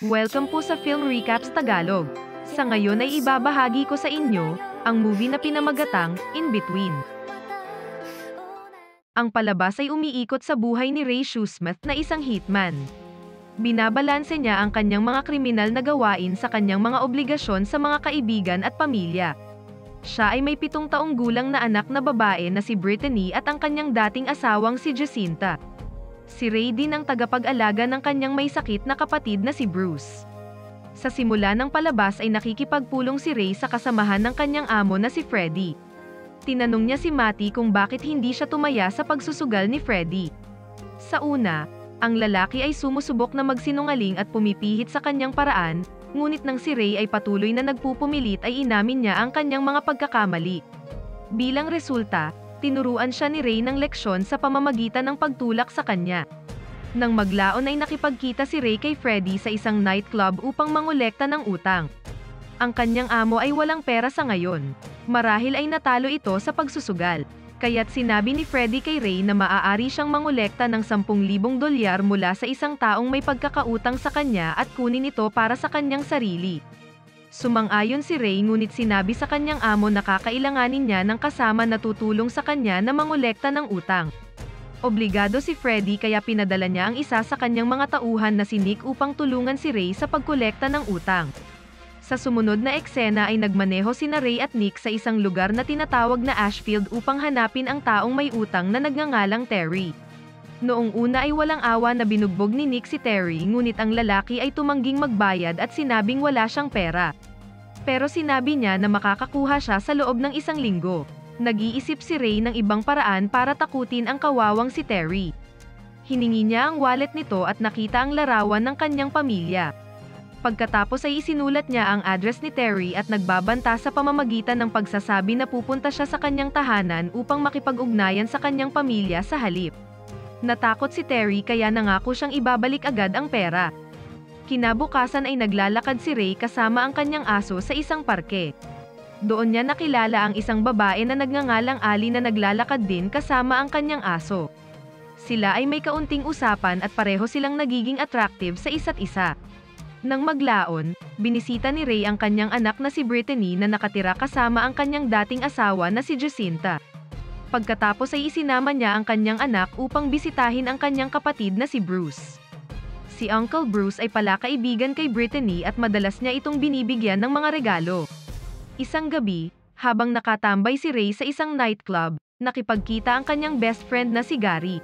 Welcome po sa Film Recaps Tagalog. Sa ngayon ay ibabahagi ko sa inyo ang movie na pinamagatang In Between. Ang palabas ay umiikot sa buhay ni Ray Shoesmith na isang hitman. Binabalanse niya ang kanyang mga kriminal na gawain sa kanyang mga obligasyon sa mga kaibigan at pamilya. Siya ay may 7 taong gulang na anak na babae na si Brittany at ang kanyang dating asawang si Jacinta. Si Ray din ang tagapag-alaga ng kanyang may sakit na kapatid na si Bruce. Sa simula ng palabas ay nakikipagpulong si Ray sa kasamahan ng kanyang amo na si Freddy. Tinanong niya si Matty kung bakit hindi siya tumaya sa pagsusugal ni Freddy. Sa una, ang lalaki ay sumusubok na magsinungaling at pumipihit sa kanyang paraan, ngunit nang si Ray ay patuloy na nagpupumilit ay inamin niya ang kanyang mga pagkakamali. Bilang resulta, tinuruan siya ni Ray ng leksyon sa pamamagitan ng pagtulak sa kanya. Nang maglaon ay nakipagkita si Ray kay Freddy sa isang nightclub upang mangolekta ng utang. Ang kanyang amo ay walang pera sa ngayon. Marahil ay natalo ito sa pagsusugal. Kaya't sinabi ni Freddy kay Ray na maaari siyang mangolekta ng $10,000 mula sa isang taong may pagkakautang sa kanya at kunin ito para sa kanyang sarili. Sumang-ayon si Ray ngunit sinabi sa kanyang amo na kakailanganin niya ng kasama na tutulong sa kanya na mangolekta ng utang. Obligado si Freddy kaya pinadala niya ang isa sa kanyang mga tauhan na si Nick upang tulungan si Ray sa pagkolekta ng utang. Sa sumunod na eksena ay nagmaneho sina Ray at Nick sa isang lugar na tinatawag na Ashfield upang hanapin ang taong may utang na nagngangalang Terry. Noong una ay walang awa na binugbog ni Nick si Terry ngunit ang lalaki ay tumangging magbayad at sinabing wala siyang pera. Pero sinabi niya na makakakuha siya sa loob ng 1 linggo. Nag-iisip si Ray ng ibang paraan para takutin ang kawawang si Terry. Hiningi niya ang wallet nito at nakita ang larawan ng kanyang pamilya. Pagkatapos ay isinulat niya ang address ni Terry at nagbabanta sa pamamagitan ng pagsasabi na pupunta siya sa kanyang tahanan upang makipag-ugnayan sa kanyang pamilya sa halip. Natakot si Terry kaya nangako siyang ibabalik agad ang pera. Kinabukasan ay naglalakad si Ray kasama ang kanyang aso sa isang parke. Doon niya nakilala ang isang babae na nagngangalang Ali na naglalakad din kasama ang kanyang aso. Sila ay may kaunting usapan at pareho silang nagiging attractive sa isa't isa. Nang maglaon, binisita ni Ray ang kanyang anak na si Brittany na nakatira kasama ang kanyang dating asawa na si Jacinta. Pagkatapos ay isinama niya ang kanyang anak upang bisitahin ang kanyang kapatid na si Bruce. Si Uncle Bruce ay palakaibigan kay Brittany at madalas niya itong binibigyan ng mga regalo. Isang gabi, habang nakatambay si Ray sa isang nightclub, nakipagkita ang kanyang best friend na si Gary.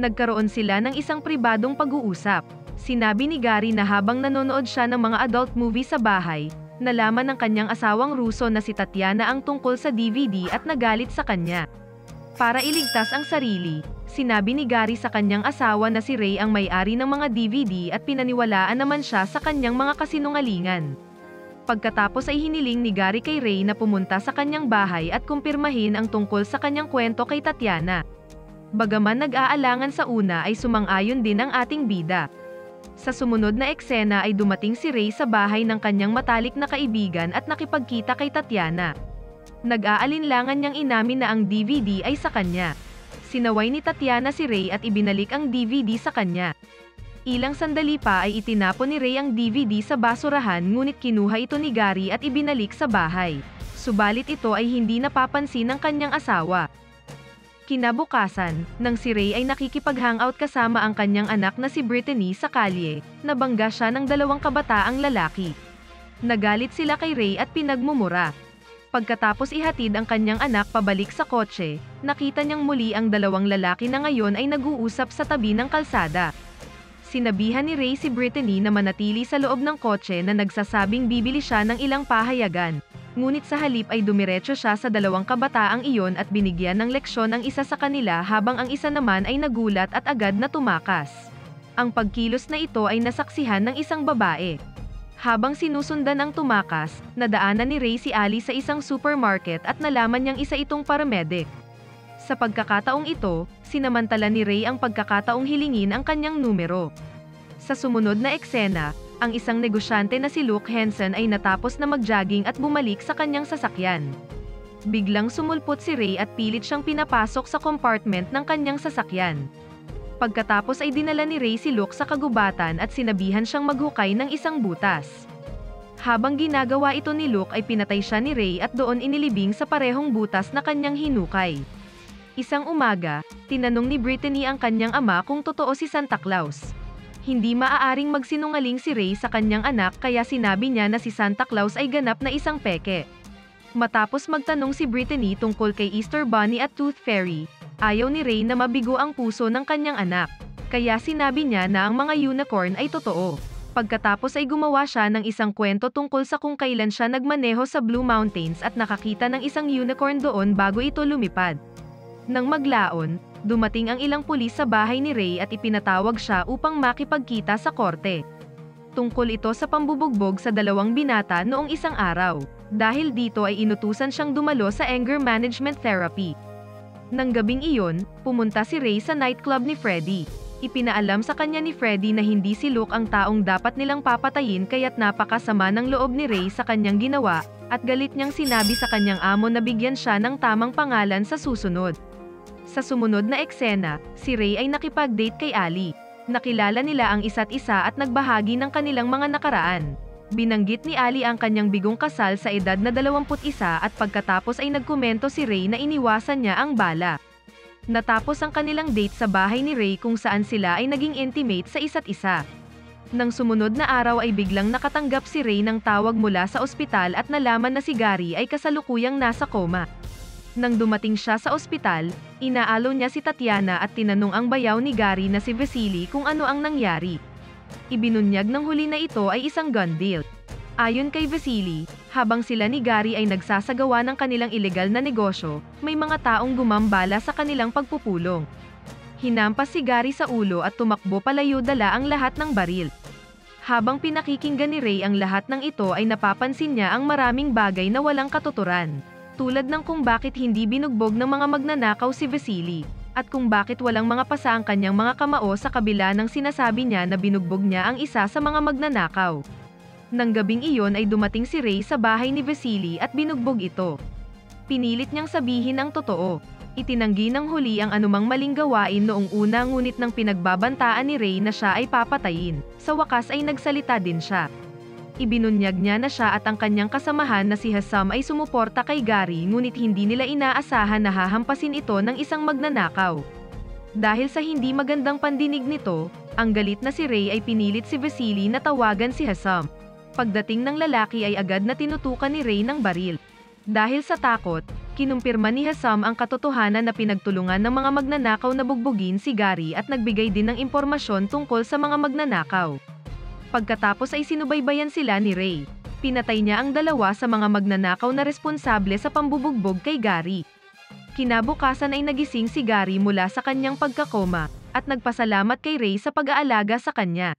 Nagkaroon sila ng isang pribadong pag-uusap. Sinabi ni Gary na habang nanonood siya ng mga adult movie sa bahay, nalaman ng kanyang asawang Russo na si Tatiana ang tungkol sa DVD at nagalit sa kanya. Para iligtas ang sarili, sinabi ni Gary sa kanyang asawa na si Ray ang may-ari ng mga DVD at pinaniwalaan naman siya sa kanyang mga kasinungalingan. Pagkatapos ay hiniling ni Gary kay Ray na pumunta sa kanyang bahay at kumpirmahin ang tungkol sa kanyang kwento kay Tatiana. Bagaman nag-aalangan sa una ay sumang-ayon din ang ating bida. Sa sumunod na eksena ay dumating si Ray sa bahay ng kanyang matalik na kaibigan at nakipagkita kay Tatiana. Nag-aalinlangan niyang inamin na ang DVD ay sa kanya. Sinaway ni Tatiana si Ray at ibinalik ang DVD sa kanya. Ilang sandali pa ay itinapon ni Ray ang DVD sa basurahan ngunit kinuha ito ni Gary at ibinalik sa bahay. Subalit ito ay hindi napapansin ng kanyang asawa. Kinabukasan, nang si Ray ay nakikipag-hangout kasama ang kanyang anak na si Brittany sa kalye, nabangga siya ng 2 kabataang lalaki. Nagalit sila kay Ray at pinagmumura. Pagkatapos ihatid ang kanyang anak pabalik sa kotse, nakita niyang muli ang 2 lalaki na ngayon ay nag-uusap sa tabi ng kalsada. Sinabihan ni Ray si Brittany na manatili sa loob ng kotse na nagsasabing bibili siya ng ilang pahayagan. Ngunit sa halip ay dumiretso siya sa 2 kabataang iyon at binigyan ng leksyon ang isa sa kanila habang ang isa naman ay nagulat at agad na tumakas. Ang pagkilos na ito ay nasaksihan ng isang babae. Habang sinusundan ang tumakas, nadaanan ni Ray si Ali sa isang supermarket at nalaman niyang isa itong paramedic. Sa pagkakataong ito, sinamantala ni Ray ang pagkakataong hilingin ang kanyang numero. Sa sumunod na eksena, ang isang negosyante na si Luke Henson ay natapos na mag-jogging at bumalik sa kanyang sasakyan. Biglang sumulpot si Ray at pilit siyang pinapasok sa compartment ng kanyang sasakyan. Pagkatapos ay dinala ni Ray si Luke sa kagubatan at sinabihan siyang maghukay ng isang butas. Habang ginagawa ito ni Luke ay pinatay siya ni Ray at doon inilibing sa parehong butas na kanyang hinukay. Isang umaga, tinanong ni Brittany ang kanyang ama kung totoo si Santa Claus. Hindi maaaring magsinungaling si Ray sa kanyang anak kaya sinabi niya na si Santa Claus ay ganap na isang peke. Matapos magtanong si Brittany tungkol kay Easter Bunny at Tooth Fairy, ayaw ni Ray na mabigo ang puso ng kanyang anak. Kaya sinabi niya na ang mga unicorn ay totoo. Pagkatapos ay gumawa siya ng isang kwento tungkol sa kung kailan siya nagmaneho sa Blue Mountains at nakakita ng isang unicorn doon bago ito lumipad. Nang maglaon, dumating ang ilang pulis sa bahay ni Ray at ipinatawag siya upang makipagkita sa korte. Tungkol ito sa pambubugbog sa dalawang binata noong isang araw. Dahil dito ay inutusan siyang dumalo sa anger management therapy. Nang gabing iyon, pumunta si Ray sa nightclub ni Freddy. Ipinaalam sa kanya ni Freddy na hindi si Luke ang taong dapat nilang papatayin kaya't napakasama ng loob ni Ray sa kanyang ginawa, at galit niyang sinabi sa kanyang amo na bigyan siya ng tamang pangalan sa susunod. Sa sumunod na eksena, si Ray ay nakipag-date kay Ali. Nakilala nila ang isa't isa at nagbahagi ng kanilang mga nakaraan. Binanggit ni Ali ang kanyang bigong kasal sa edad na 21 at pagkatapos ay nagkomento si Ray na iniwasan niya ang bala. Natapos ang kanilang date sa bahay ni Ray kung saan sila ay naging intimate sa isa't isa. Nang sumunod na araw ay biglang nakatanggap si Ray ng tawag mula sa ospital at nalaman na si Gary ay kasalukuyang nasa koma. Nang dumating siya sa ospital, inaalo niya si Tatiana at tinanong ang bayaw ni Gary na si Vasily kung ano ang nangyari. Ibinunyag ng huli na ito ay isang gun deal. Ayon kay Vasily, habang sila ni Gary ay nagsasagawa ng kanilang ilegal na negosyo, may mga taong gumambala sa kanilang pagpupulong. Hinampas si Gary sa ulo at tumakbo palayo dala ang lahat ng baril. Habang pinakikinggan ni Ray ang lahat ng ito ay napapansin niya ang maraming bagay na walang katuturan. Tulad ng kung bakit hindi binugbog ng mga magnanakaw si Vasily, at kung bakit walang mga pasa ang kanyang mga kamao sa kabila ng sinasabi niya na binugbog niya ang isa sa mga magnanakaw. Nang gabing iyon ay dumating si Ray sa bahay ni Vasily at binugbog ito. Pinilit niyang sabihin ang totoo. Itinanggi ng huli ang anumang maling gawain noong una ngunit nang pinagbabantaan ni Ray na siya ay papatayin, sa wakas ay nagsalita din siya. Ibinunyag niya na siya at ang kanyang kasamahan na si Hassam ay sumuporta kay Gary ngunit hindi nila inaasahan na hahampasin ito ng isang magnanakaw. Dahil sa hindi magandang pandinig nito, ang galit na si Ray ay pinilit si Vasily na tawagan si Hassam. Pagdating ng lalaki ay agad na tinutukan ni Ray ng baril. Dahil sa takot, kinumpirma ni Hassam ang katotohanan na pinagtulungan ng mga magnanakaw na bugbugin si Gary at nagbigay din ng impormasyon tungkol sa mga magnanakaw. Pagkatapos ay sinubaybayan sila ni Ray. Pinatay niya ang dalawa sa mga magnanakaw na responsable sa pambubugbog kay Gary. Kinabukasan ay nagising si Gary mula sa kanyang pagkakoma, at nagpasalamat kay Ray sa pag-aalaga sa kanya.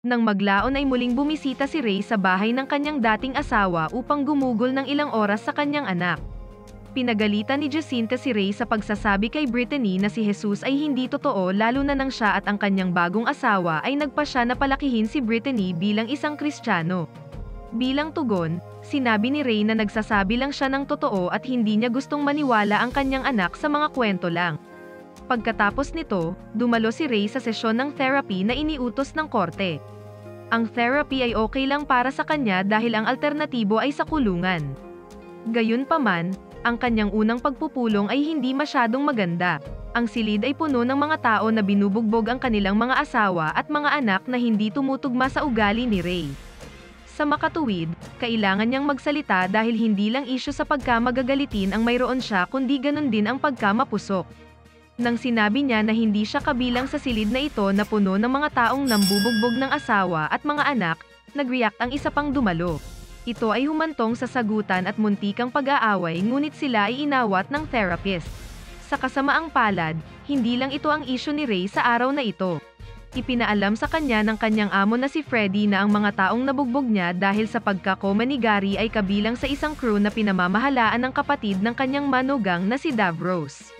Nang maglaon ay muling bumisita si Ray sa bahay ng kanyang dating asawa upang gumugol ng ilang oras sa kanyang anak. Pinagalitan ni Jacinta si Ray sa pagsasabi kay Brittany na si Jesus ay hindi totoo lalo na nang siya at ang kanyang bagong asawa ay nagpasya na palakihin si Brittany bilang isang Kristiyano. Bilang tugon, sinabi ni Ray na nagsasabi lang siya ng totoo at hindi niya gustong maniwala ang kanyang anak sa mga kwento lang. Pagkatapos nito, dumalo si Ray sa sesyon ng therapy na iniutos ng korte. Ang therapy ay okay lang para sa kanya dahil ang alternatibo ay sa kulungan. Gayunpaman, ang kanyang unang pagpupulong ay hindi masyadong maganda. Ang silid ay puno ng mga tao na binubugbog ang kanilang mga asawa at mga anak na hindi tumutugma sa ugali ni Ray. Sa makatuwid, kailangan niyang magsalita dahil hindi lang isyu sa pagkamagagalitin ang mayroon siya kundi ganun din ang pagkamapusok. Nang sinabi niya na hindi siya kabilang sa silid na ito na puno ng mga taong nambubugbog ng asawa at mga anak, nag-react ang isa pang dumalo. Ito ay humantong sa sagutan at muntikang pag-aaway ngunit sila ay inawat ng therapist. Sa kasamaang palad, hindi lang ito ang issue ni Ray sa araw na ito. Ipinaalam sa kanya ng kanyang amo na si Freddy na ang mga taong nabugbog niya dahil sa pagkakoma ni Gary ay kabilang sa isang crew na pinamamahalaan ng kapatid ng kanyang manugang na si Davros.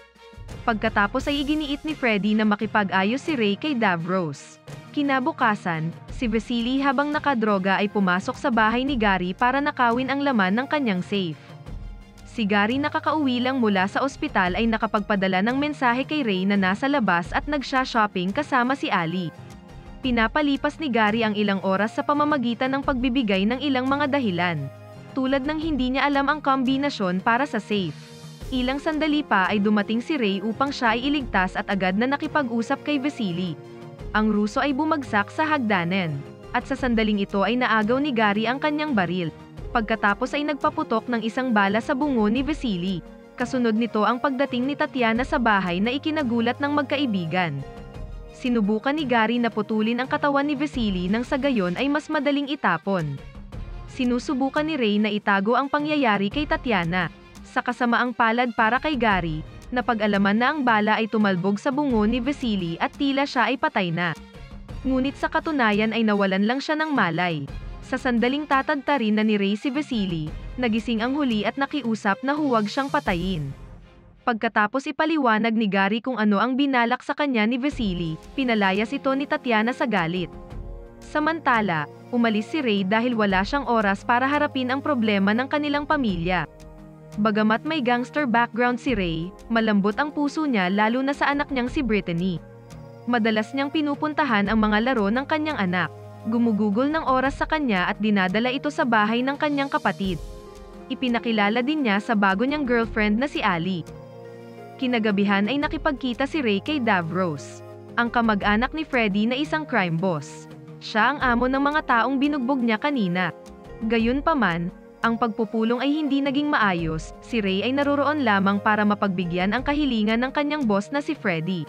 Pagkatapos ay iginiit ni Freddy na makipag-ayos si Ray kay Davros. Kinabukasan, si Vasily habang nakadroga ay pumasok sa bahay ni Gary para nakawin ang laman ng kanyang safe. Si Gary na kakauwi lang mula sa ospital ay nakapagpadala ng mensahe kay Ray na nasa labas at nagsha-shopping kasama si Ali. Pinapalipas ni Gary ang ilang oras sa pamamagitan ng pagbibigay ng ilang mga dahilan. Tulad ng hindi niya alam ang kombinasyon para sa safe. Ilang sandali pa ay dumating si Ray upang siya ay iligtas at agad na nakipag-usap kay Vasily. Ang Ruso ay bumagsak sa hagdanan. At sa sandaling ito ay naagaw ni Gary ang kanyang baril. Pagkatapos ay nagpaputok ng isang bala sa bungo ni Vasily. Kasunod nito ang pagdating ni Tatiana sa bahay na ikinagulat ng magkaibigan. Sinubukan ni Gary na putulin ang katawan ni Vasily nang sa gayon ay mas madaling itapon. Sinusubukan ni Ray na itago ang pangyayari kay Tatiana. Sa kasamaang palad para kay Gary, napag-alaman na ang bala ay tumalbog sa bungo ni Vasily at tila siya ay patay na. Ngunit sa katunayan ay nawalan lang siya ng malay. Sa sandaling tatadtarin na ni Ray si Vasily, nagising ang huli at nakiusap na huwag siyang patayin. Pagkatapos ipaliwanag ni Gary kung ano ang binalak sa kanya ni Vasily, pinalayas ito ni Tatiana sa galit. Samantala, umalis si Ray dahil wala siyang oras para harapin ang problema ng kanilang pamilya. Bagamat may gangster background si Ray, malambot ang puso niya lalo na sa anak niyang si Brittany. Madalas niyang pinupuntahan ang mga laro ng kanyang anak. Gumugugol ng oras sa kanya at dinadala ito sa bahay ng kanyang kapatid. Ipinakilala din niya sa bago niyang girlfriend na si Ali. Kinagabihan ay nakipagkita si Ray kay Davros, ang kamag-anak ni Freddy na isang crime boss. Siya ang amo ng mga taong binugbog niya kanina. Gayunpaman, ang pagpupulong ay hindi naging maayos, si Ray ay naroroon lamang para mapagbigyan ang kahilingan ng kanyang boss na si Freddy.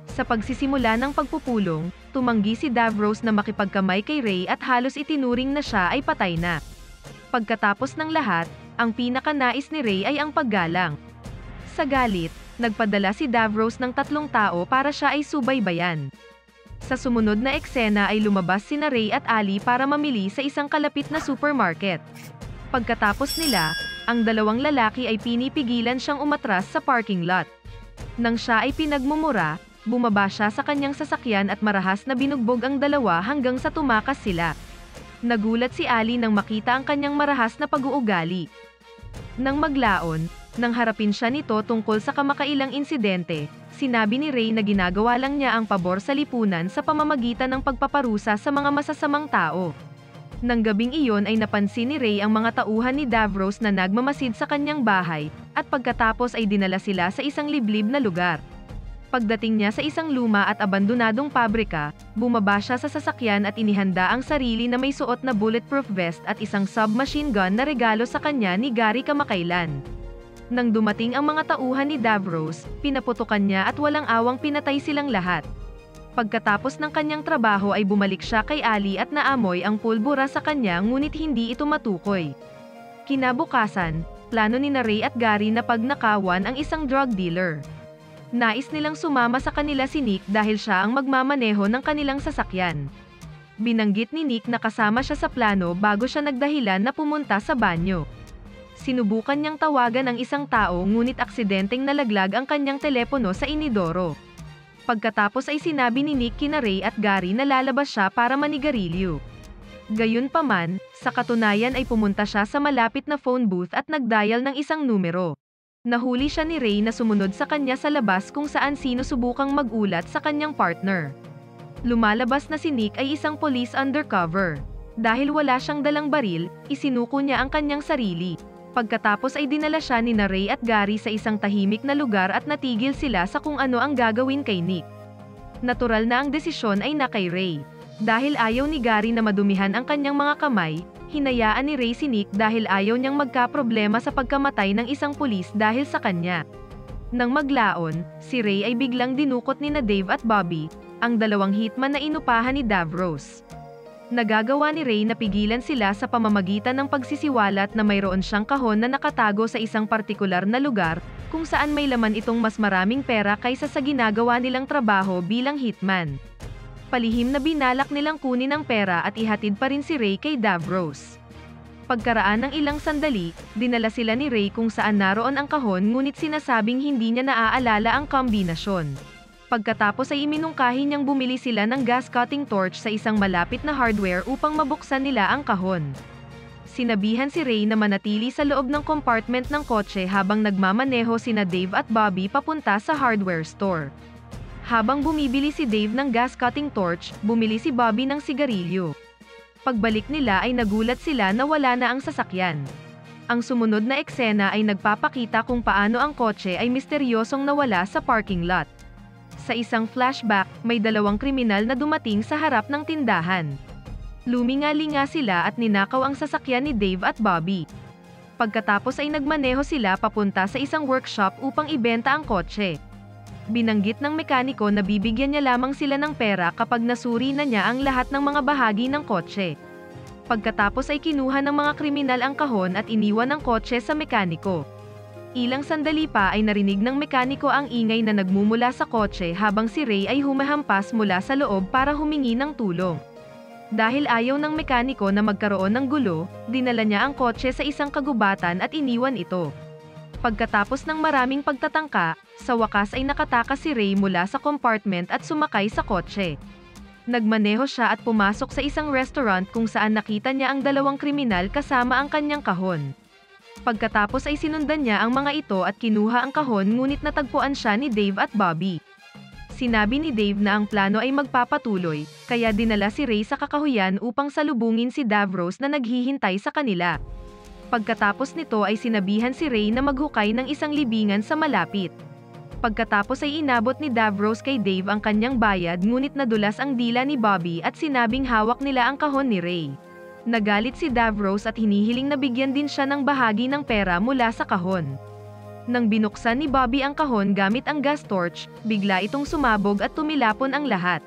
Sa pagsisimula ng pagpupulong, tumanggi si Davros na makipagkamay kay Ray at halos itinuring na siya ay patay na. Pagkatapos ng lahat, ang pinakanais ni Ray ay ang paggalang. Sa galit, nagpadala si Davros ng 3 tao para siya ay subaybayan. Sa sumunod na eksena ay lumabas sina Ray at Ali para mamili sa isang kalapit na supermarket. Pagkatapos nila, ang dalawang lalaki ay pinipigilan siyang umatras sa parking lot. Nang siya ay pinagmumura, bumaba siya sa kanyang sasakyan at marahas na binugbog ang dalawa hanggang sa tumakas sila. Nagulat si Ali nang makita ang kanyang marahas na pag-uugali. Nang maglaon, nang harapin siya nito tungkol sa kamakailang insidente, sinabi ni Ray na ginagawa lang niya ang pabor sa lipunan sa pamamagitan ng pagpaparusa sa mga masasamang tao. Nang gabing iyon ay napansin ni Ray ang mga tauhan ni Davros na nagmamasid sa kanyang bahay, at pagkatapos ay dinala sila sa isang liblib na lugar. Pagdating niya sa isang luma at abandonadong pabrika, bumaba siya sa sasakyan at inihanda ang sarili na may suot na bulletproof vest at isang submachine gun na regalo sa kanya ni Gary kamakailan. Nang dumating ang mga tauhan ni Davros, pinaputukan niya at walang awang pinatay silang lahat. Pagkatapos ng kanyang trabaho ay bumalik siya kay Ali at naamoy ang pulbura sa kanya ngunit hindi ito matukoy. Kinabukasan, plano ni Ray at Gary na pagnakawan ang isang drug dealer. Nais nilang sumama sa kanila si Nick dahil siya ang magmamaneho ng kanilang sasakyan. Binanggit ni Nick na kasama siya sa plano bago siya nagdahilan na pumunta sa banyo. Sinubukan niyang tawagan ang isang tao ngunit aksidenteng nalaglag ang kanyang telepono sa inidoro. Pagkatapos ay sinabi ni Nick kina Ray at Gary na lalabas siya para manigarilyo. Gayunpaman, sa katunayan ay pumunta siya sa malapit na phone booth at nagdial ng isang numero. Nahuli siya ni Ray na sumunod sa kanya sa labas kung saan sinusubukang mag-ulat sa kanyang partner. Lumalabas na si Nick ay isang police undercover. Dahil wala siyang dalang baril, isinuko niya ang kanyang sarili. Pagkatapos ay dinala siya ni Ray at Gary sa isang tahimik na lugar at natigil sila sa kung ano ang gagawin kay Nick. Natural na ang desisyon ay na kay Ray. Dahil ayaw ni Gary na madumihan ang kanyang mga kamay, hinayaan ni Ray si Nick dahil ayaw niyang magkaproblema sa pagkamatay ng isang pulis dahil sa kanya. Nang maglaon, si Ray ay biglang dinukot ni Dave at Bobby, ang dalawang hitman na inupahan ni Davros. Nagagawa ni Ray na pigilan sila sa pamamagitan ng pagsisiwalat na mayroon siyang kahon na nakatago sa isang partikular na lugar, kung saan may laman itong mas maraming pera kaysa sa ginagawa nilang trabaho bilang hitman. Palihim na binalak nilang kunin ang pera at ihatid pa rin si Ray kay Davros. Pagkaraan ng ilang sandali, dinala sila ni Ray kung saan naroon ang kahon ngunit sinasabing hindi niya naaalala ang kombinasyon. Pagkatapos ay iminungkahi niyang bumili sila ng gas cutting torch sa isang malapit na hardware upang mabuksan nila ang kahon. Sinabihan si Ray na manatili sa loob ng compartment ng kotse habang nagmamaneho sina Dave at Bobby papunta sa hardware store. Habang bumibili si Dave ng gas-cutting torch, bumili si Bobby ng sigarilyo. Pagbalik nila ay nagulat sila na wala na ang sasakyan. Ang sumunod na eksena ay nagpapakita kung paano ang kotse ay misteryosong nawala sa parking lot. Sa isang flashback, may dalawang kriminal na dumating sa harap ng tindahan. Luminga-linga sila at ninakaw ang sasakyan ni Dave at Bobby. Pagkatapos ay nagmaneho sila papunta sa isang workshop upang ibenta ang kotse. Binanggit ng mekaniko na bibigyan niya lamang sila ng pera kapag nasuri na niya ang lahat ng mga bahagi ng kotse. Pagkatapos ay kinuha ng mga kriminal ang kahon at iniwan ang kotse sa mekaniko. Ilang sandali pa ay narinig ng mekaniko ang ingay na nagmumula sa kotse habang si Ray ay humahampas mula sa loob para humingi ng tulong. Dahil ayaw ng mekaniko na magkaroon ng gulo, dinala niya ang kotse sa isang kagubatan at iniwan ito. Pagkatapos ng maraming pagtatangka, sa wakas ay nakatakas si Ray mula sa compartment at sumakay sa kotse. Nagmaneho siya at pumasok sa isang restaurant kung saan nakita niya ang dalawang kriminal kasama ang kanyang kahon. Pagkatapos ay sinundan niya ang mga ito at kinuha ang kahon ngunit natagpuan siya ni Dave at Bobby. Sinabi ni Dave na ang plano ay magpapatuloy, kaya dinala si Ray sa kakahuyan upang salubungin si Davros na naghihintay sa kanila. Pagkatapos nito ay sinabihan si Ray na maghukay ng isang libingan sa malapit. Pagkatapos ay inabot ni Davros kay Dave ang kanyang bayad ngunit nadulas ang dila ni Bobby at sinabing hawak nila ang kahon ni Ray. Nagalit si Davros at hinihiling na bigyan din siya ng bahagi ng pera mula sa kahon. Nang binuksan ni Bobby ang kahon gamit ang gas torch, bigla itong sumabog at tumilapon ang lahat.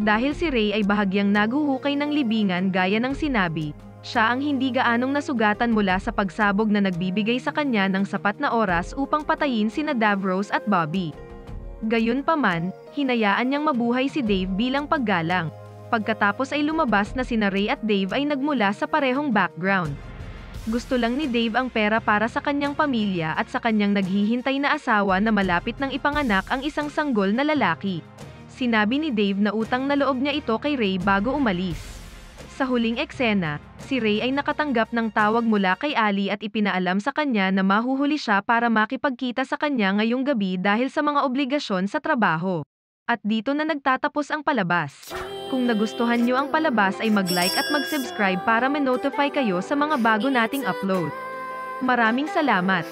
Dahil si Ray ay bahagyang naguhukay ng libingan gaya ng sinabi, siya ang hindi gaanong nasugatan mula sa pagsabog na nagbibigay sa kanya ng sapat na oras upang patayin sina Davros at Bobby. Gayunpaman, hinayaan niyang mabuhay si Dave bilang paggalang. Pagkatapos ay lumabas na sina Ray at Dave ay nagmula sa parehong background. Gusto lang ni Dave ang pera para sa kanyang pamilya at sa kanyang naghihintay na asawa na malapit ng ipanganak ang isang sanggol na lalaki. Sinabi ni Dave na utang na loob niya ito kay Ray bago umalis. Sa huling eksena, si Ray ay nakatanggap ng tawag mula kay Ali at ipinaalam sa kanya na mahuhuli siya para makipagkita sa kanya ngayong gabi dahil sa mga obligasyon sa trabaho. At dito na nagtatapos ang palabas. Kung nagustuhan nyo ang palabas ay mag-like at mag-subscribe para ma-notify kayo sa mga bago nating upload. Maraming salamat!